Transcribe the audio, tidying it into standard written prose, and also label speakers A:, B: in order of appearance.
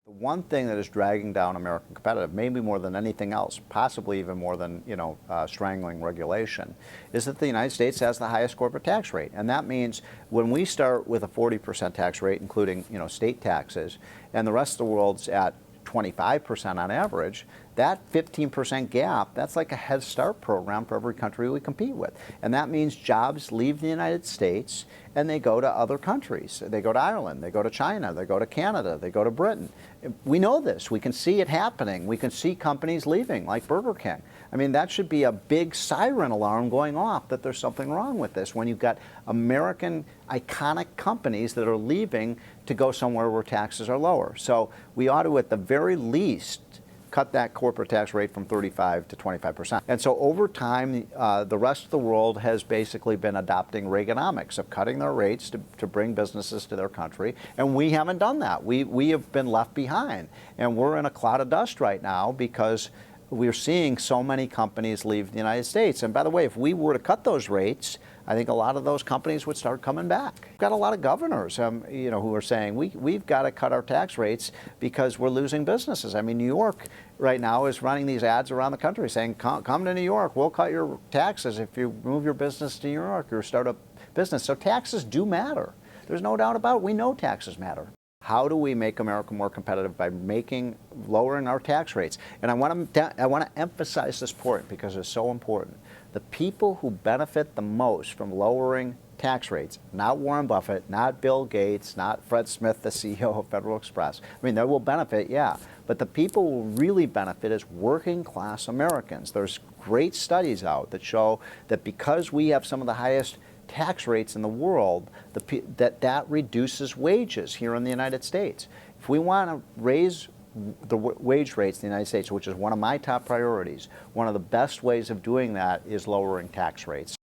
A: The one thing that is dragging down American competitive, maybe more than anything else, possibly even more than strangling regulation, is that the United States has the highest corporate tax rate, and that means when we start with a 40% tax rate, including state taxes, and the rest of the world's at 25% on average, that 15% gap, that's like a Head Start program for every country we compete with. And that means jobs leave the United States and they go to other countries. They go to Ireland, they go to China, they go to Canada, they go to Britain. We know this. We can see it happening. We can see companies leaving, like Burger King. I mean, that should be a big siren alarm going off that there's something wrong with this when you've got American iconic companies that are leaving to go somewhere where taxes are lower. So we ought to, at the very least, cut that corporate tax rate from 35 to 25%. And so over time, the rest of the world has basically been adopting Reaganomics of cutting their rates to bring businesses to their country, and we haven't done that. We have been left behind, and we're in a cloud of dust right now because we're seeing so many companies leave the United States. And by the way, if we were to cut those rates, I think a lot of those companies would start coming back. We've got a lot of governors, who are saying we've got to cut our tax rates because we're losing businesses. I mean, New York right now is running these ads around the country saying, come to New York, we'll cut your taxes if you move your business to New York or start a business. So taxes do matter. There's no doubt about it. We know taxes matter. How do we make America more competitive? By lowering our tax rates. And I want to emphasize this point because it's so important. The people who benefit the most from lowering tax rates, not Warren Buffett, not Bill Gates, not Fred Smith, the CEO of Federal Express. I mean, they will benefit, yeah, but the people who really benefit is working class Americans. There's great studies out that show that because we have some of the highest tax rates in the world, that reduces wages here in the United States. If we want to raise the wage rates in the United States, which is one of my top priorities, one of the best ways of doing that is lowering tax rates.